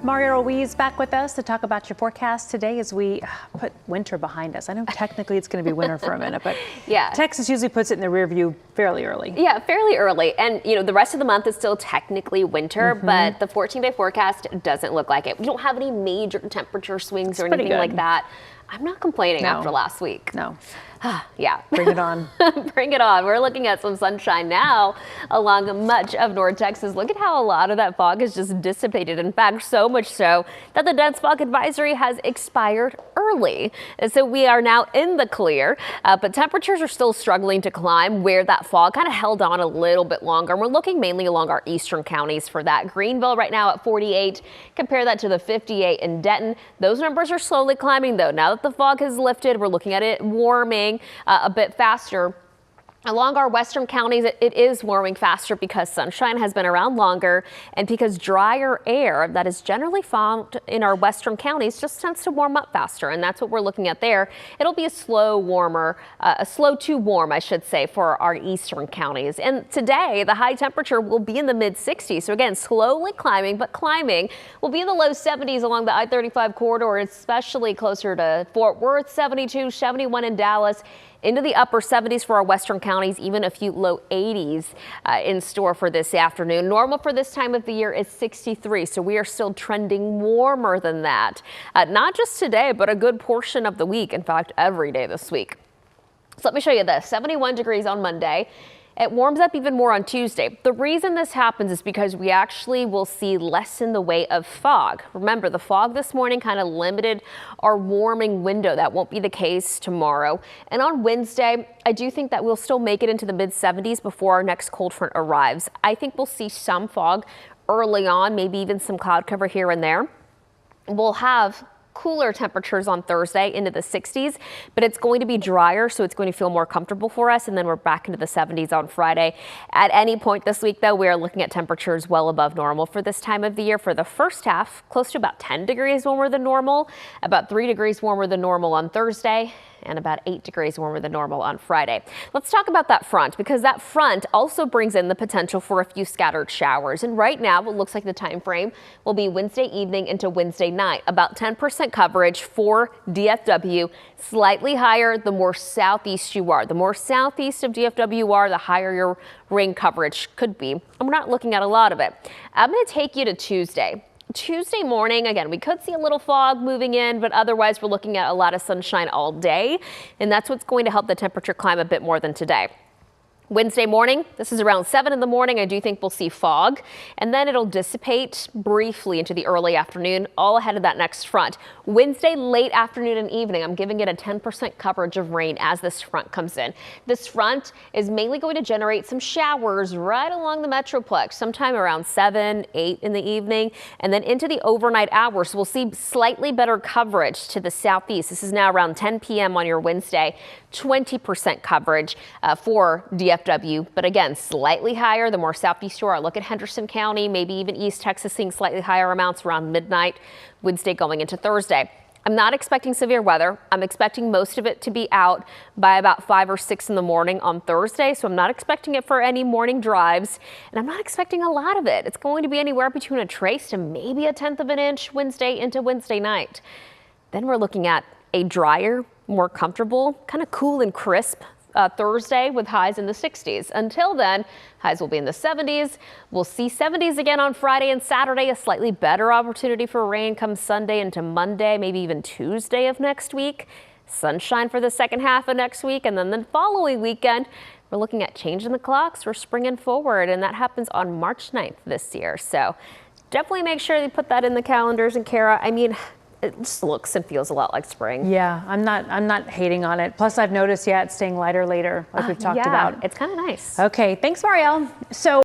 Mario Ruiz back with us to talk about your forecast today as we put winter behind us. I know technically it's going to be winter for a minute, but yeah, Texas usually puts it in the rear view fairly early. Yeah, fairly early. And, you know, the rest of the month is still technically winter, but the 14-day forecast doesn't look like it. We don't have any major temperature swings or anything like that. I'm not complaining after last week. No. Yeah. Bring it on. Bring it on. We're looking at some sunshine now along much of North Texas. Look at how a lot of that fog has just dissipated. In fact, so much so that the dense fog advisory has expired early. And so we are now in the clear, but temperatures are still struggling to climb where that fog kind of held on a little bit longer. And we're looking mainly along our eastern counties for that. Greenville right now at 48. Compare that to the 58 in Denton. Those numbers are slowly climbing, though. Now that the fog has lifted, we're looking at it warming a bit faster. Along our western counties, it is warming faster because sunshine has been around longer and because drier air that is generally found in our western counties just tends to warm up faster. And that's what we're looking at there. It'll be a slow to warm, I should say, for our eastern counties. And today, the high temperature will be in the mid 60s. So again, slowly climbing, but climbing will be in the low 70s along the I-35 corridor, especially closer to Fort Worth, 72, 71 in Dallas. Into the upper 70s for our western counties, even a few low 80s in store for this afternoon. Normal for this time of the year is 63, so we are still trending warmer than that. Not just today, but a good portion of the week. In fact, every day this week. So let me show you this. 71 degrees on Monday. It warms up even more on Tuesday. The reason this happens is because we actually will see less in the way of fog. Remember, the fog this morning kind of limited our warming window. That won't be the case tomorrow. And on Wednesday, I do think that we'll still make it into the mid 70s before our next cold front arrives. I think we'll see some fog early on, maybe even some cloud cover here and there. We'll have cooler temperatures on Thursday into the 60s, but it's going to be drier, so it's going to feel more comfortable for us. And then we're back into the 70s on Friday. At any point this week, though, we are looking at temperatures well above normal for this time of the year. For the first half, close to about 10 degrees warmer than normal, about 3 degrees warmer than normal on Thursday, and about 8 degrees warmer than normal on Friday. Let's talk about that front, because that front also brings in the potential for a few scattered showers. And right now, it looks like the time frame will be Wednesday evening into Wednesday night. About 10% coverage for DFW, slightly higher the more southeast you are. The more southeast of DFW you are, the higher your rain coverage could be. And we're not looking at a lot of it. I'm going to take you to Tuesday. Tuesday morning, again, we could see a little fog moving in, but otherwise we're looking at a lot of sunshine all day. And that's what's going to help the temperature climb a bit more than today. Wednesday morning, this is around 7 in the morning. I do think we'll see fog, and then it'll dissipate briefly into the early afternoon, all ahead of that next front. Wednesday, late afternoon and evening, I'm giving it a 10% coverage of rain as this front comes in. This front is mainly going to generate some showers right along the Metroplex, sometime around 7, 8 in the evening, and then into the overnight hours. We'll see slightly better coverage to the southeast. This is now around 10 p.m. on your Wednesday. 20% coverage for DFW, but again, slightly higher the more southeast you are. Look at Henderson County, maybe even East Texas seeing slightly higher amounts around midnight, Wednesday going into Thursday. I'm not expecting severe weather. I'm expecting most of it to be out by about 5 or 6 in the morning on Thursday, so I'm not expecting it for any morning drives, and I'm not expecting a lot of it. It's going to be anywhere between a trace to maybe a 1/10 of an inch Wednesday into Wednesday night. Then we're looking at a drier, more comfortable, kind of cool and crisp Thursday with highs in the 60s. Until then, highs will be in the 70s. We'll see 70s again on Friday and Saturday. A slightly better opportunity for rain comes Sunday into Monday, maybe even Tuesday of next week. Sunshine for the second half of next week, and then the following weekend, we're looking at changing the clocks. We're springing forward, and that happens on March 9th this year. So definitely make sure you put that in the calendars. And Kara, I mean, it just looks and feels a lot like spring. Yeah, I'm not hating on it. Plus, I've noticed, it's staying lighter later, like we've talked about. It's kind of nice. Okay, thanks, Marielle. So